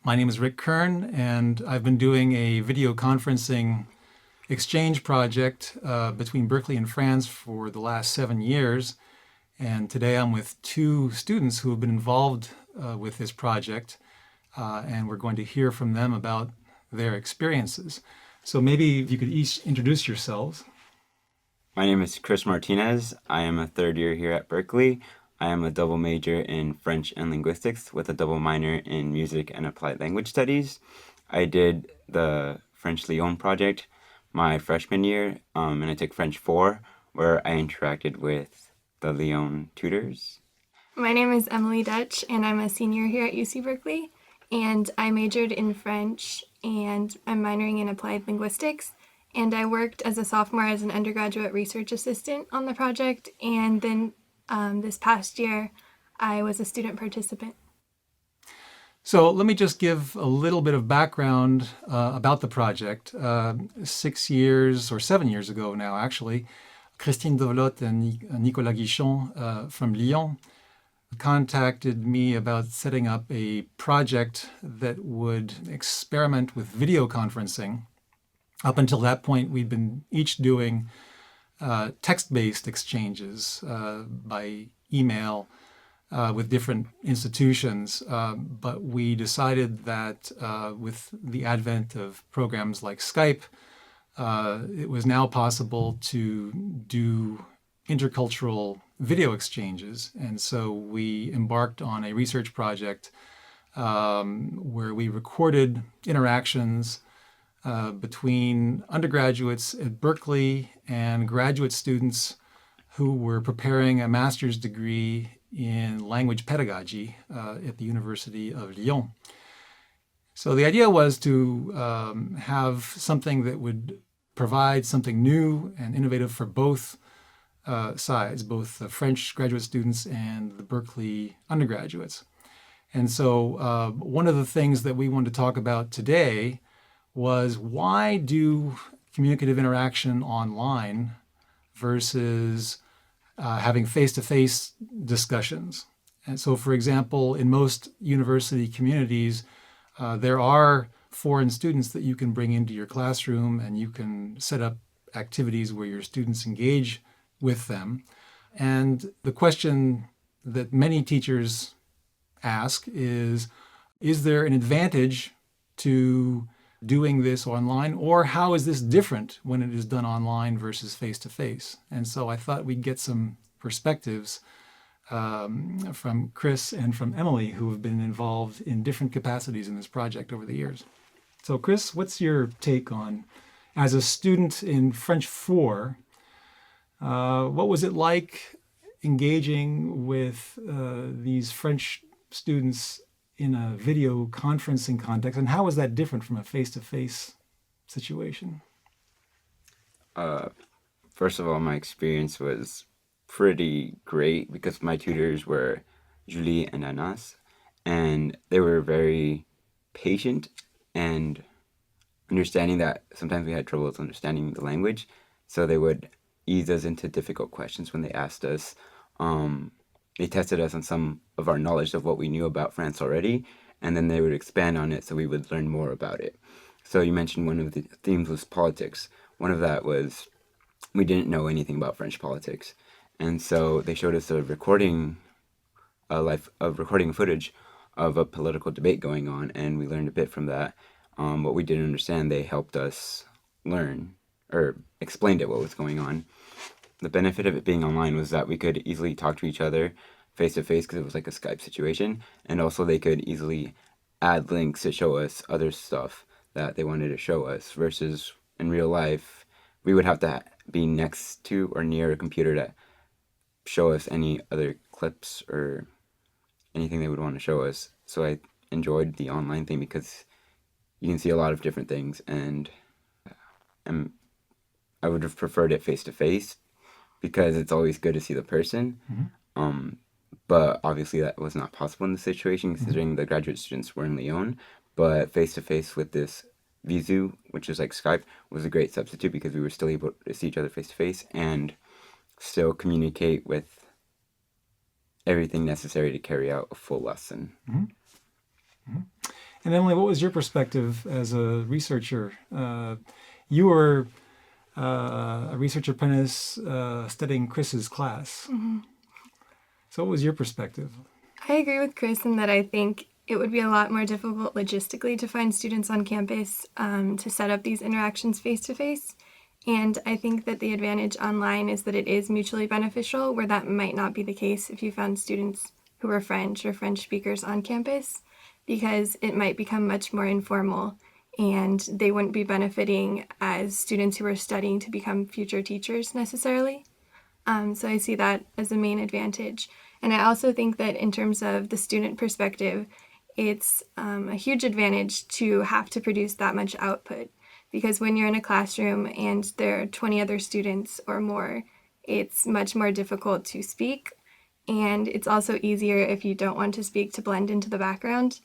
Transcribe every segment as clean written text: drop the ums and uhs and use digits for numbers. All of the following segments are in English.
My name is Rick Kern, and I've been doing a video conferencing exchange project between Berkeley and France for the last 7 years. And today I'm with two students who have been involved with this project, and we're going to hear from them about their experiences. So maybe if you could each introduce yourselves. My name is Chris Martinez. I am a third year here at Berkeley. I am a double major in French and linguistics with a double minor in music and applied language studies. I did the French Lyon project my freshman year, and I took French 4, where I interacted with the Lyon tutors. My name is Emily Dutch, and I'm a senior here at UC Berkeley. And I majored in French, and I'm minoring in applied linguistics. And I worked as a sophomore as an undergraduate research assistant on the project. And then this past year, I was a student participant. So let me just give a little bit of background about the project. 6 years or 7 years ago now, actually, Christine Develotte and Nicolas Guichon from Lyon contacted me about setting up a project that would experiment with video conferencing. Up until that point, we'd been each doing text-based exchanges by email with different institutions. But we decided that with the advent of programs like Skype, it was now possible to do intercultural video exchanges. And so we embarked on a research project where we recorded interactions between undergraduates at Berkeley and graduate students who were preparing a master's degree in language pedagogy at the University of Lyon. So the idea was to have something that would provide something new and innovative for both sides, both the French graduate students and the Berkeley undergraduates. And so one of the things that we wanted to talk about today was, why do communicative interaction online versus having face-to-face discussions? And so, for example, in most university communities, there are foreign students that you can bring into your classroom, and you can set up activities where your students engage with them. And the question that many teachers ask is there an advantage to doing this online, or how is this different when it is done online versus face-to-face? And so I thought we'd get some perspectives from Chris and from Emily, who have been involved in different capacities in this project over the years. So Chris, what's your take on, as a student in French 4, what was it like engaging with these French students in a video conferencing context, and how is that different from a face-to-face situation? First of all, my experience was pretty great because my tutors were Julie and Anas, and they were very patient and understanding that sometimes we had trouble with understanding the language, so they would ease us into difficult questions when they asked us. They tested us on some of our knowledge of what we knew about France already, and then they would expand on it so we would learn more about it. So you mentioned one of the themes was politics. One of that was we didn't know anything about French politics, and so they showed us a recording, recording footage of a political debate going on, and we learned a bit from that. What we didn't understand, they helped us learn, or explained it what was going on. The benefit of it being online was that we could easily talk to each other face to face because it was like a Skype situation, and also they could easily add links to show us other stuff that they wanted to show us, versus in real life we would have to be next to or near a computer to show us any other clips or anything they would want to show us. So I enjoyed the online thing because you can see a lot of different things, and I would have preferred it face to face because it's always good to see the person. But obviously that was not possible in this situation considering the graduate students were in Lyon. But face to face with this Visu, which is like Skype, was a great substitute because we were still able to see each other face to face and still communicate with everything necessary to carry out a full lesson. And Emily, what was your perspective as a researcher? You were a research apprentice studying Chris's class. So what was your perspective? I agree with Chris in that I think it would be a lot more difficult logistically to find students on campus to set up these interactions face-to-face. And I think that the advantage online is that it is mutually beneficial, where that might not be the case if you found students who were French or French speakers on campus, because it might become much more informal and they wouldn't be benefiting as students who are studying to become future teachers necessarily. So I see that as a main advantage. And I also think that in terms of the student perspective, it's a huge advantage to have to produce that much output, because when you're in a classroom and there are 20 other students or more, it's much more difficult to speak. And it's also easier if you don't want to speak to blend into the background.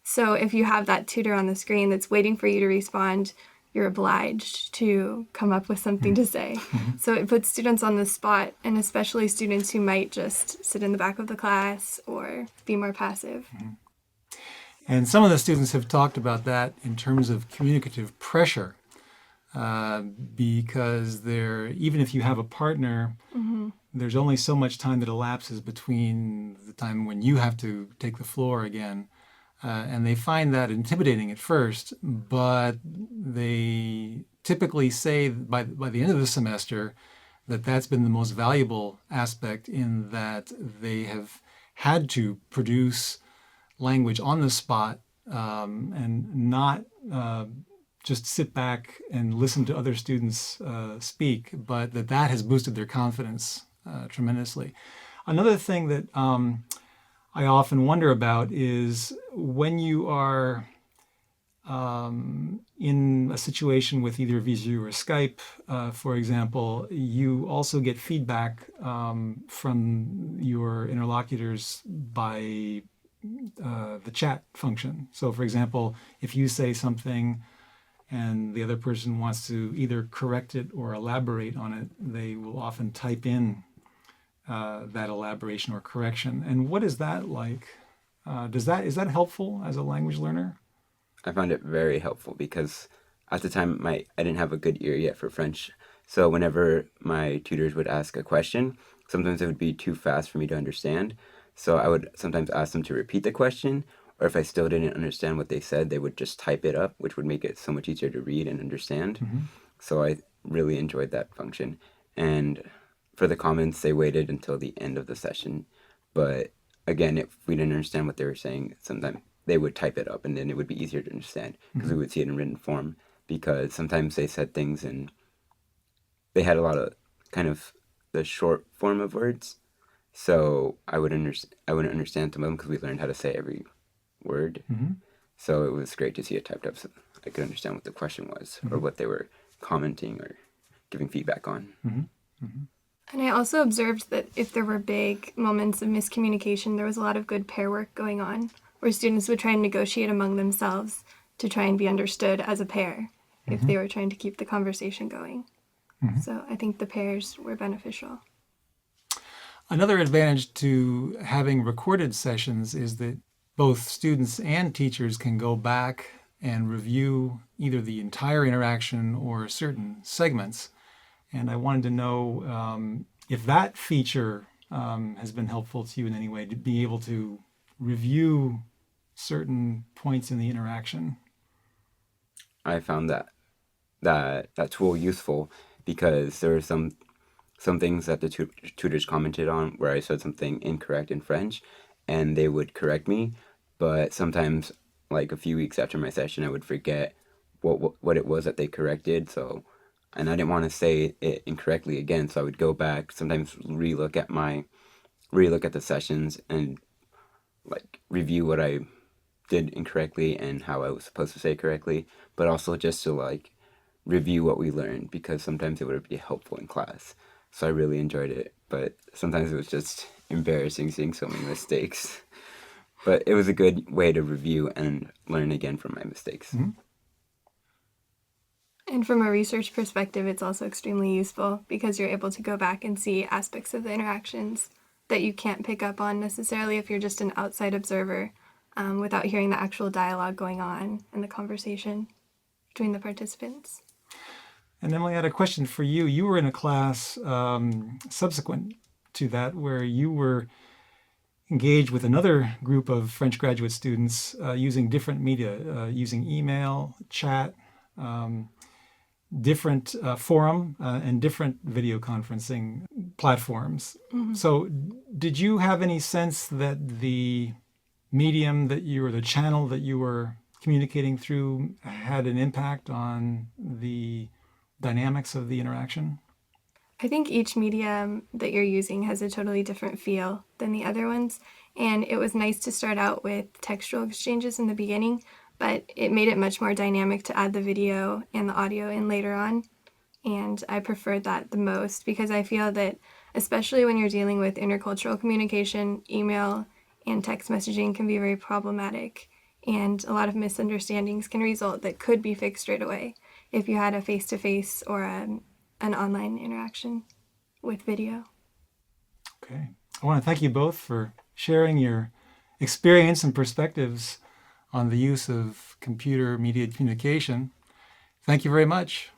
So if you have that tutor on the screen that's waiting for you to respond, you're obliged to come up with something to say. So it puts students on the spot, and especially students who might just sit in the back of the class or be more passive. And some of the students have talked about that in terms of communicative pressure, because even if you have a partner, there's only so much time that elapses between the time when you have to take the floor again. And they find that intimidating at first, but they typically say by the end of the semester that that's been the most valuable aspect, in that they have had to produce language on the spot and not just sit back and listen to other students speak, but that has boosted their confidence tremendously. Another thing that I often wonder about is when you are in a situation with either Visio or Skype, for example, you also get feedback from your interlocutors by the chat function. So, for example, if you say something and the other person wants to either correct it or elaborate on it, they will often type in that elaboration or correction. And what is that like? Is that helpful as a language learner? I found it very helpful because at the time I didn't have a good ear yet for French. So whenever my tutors would ask a question, sometimes it would be too fast for me to understand. So I would sometimes ask them to repeat the question, or if I still didn't understand what they said, they would just type it up, which would make it so much easier to read and understand. So I really enjoyed that function. And for the comments, they waited until the end of the session. But again, if we didn't understand what they were saying, sometimes they would type it up and then it would be easier to understand because we would see it in written form. Because sometimes they said things and they had a lot of kind of the short form of words. So I wouldn't understand some of them because we learned how to say every word. So it was great to see it typed up so I could understand what the question was or what they were commenting or giving feedback on. And I also observed that if there were big moments of miscommunication, there was a lot of good pair work going on, where students would try and negotiate among themselves to try and be understood as a pair if they were trying to keep the conversation going. So I think the pairs were beneficial. Another advantage to having recorded sessions is that both students and teachers can go back and review either the entire interaction or certain segments. And I wanted to know if that feature has been helpful to you in any way, to be able to review certain points in the interaction. I found that tool useful because there were some things that the tutors commented on where I said something incorrect in French, and they would correct me. But sometimes, like a few weeks after my session, I would forget what it was that they corrected. And I didn't want to say it incorrectly again, so I would go back, sometimes relook at the sessions and like review what I did incorrectly and how I was supposed to say correctly, but also just to like review what we learned because sometimes it would be helpful in class. So I really enjoyed it, but sometimes it was just embarrassing seeing so many mistakes. But it was a good way to review and learn again from my mistakes. And from a research perspective, it's also extremely useful because you're able to go back and see aspects of the interactions that you can't pick up on necessarily if you're just an outside observer. without hearing the actual dialogue going on and the conversation between the participants. And Emily, I had a question for you. You were in a class subsequent to that where you were engaged with another group of French graduate students using different media, using email, chat, different forum, and different video conferencing platforms. So did you have any sense that the medium that you, or the channel that you were communicating through, had an impact on the dynamics of the interaction? I think each medium that you're using has a totally different feel than the other ones. And it was nice to start out with textual exchanges in the beginning, but it made it much more dynamic to add the video and the audio in later on. And I preferred that the most because I feel that, especially when you're dealing with intercultural communication, email and text messaging can be very problematic. And a lot of misunderstandings can result that could be fixed right away if you had a face-to-face or an online interaction with video. Okay. I want to thank you both for sharing your experience and perspectives on the use of computer mediated communication. Thank you very much.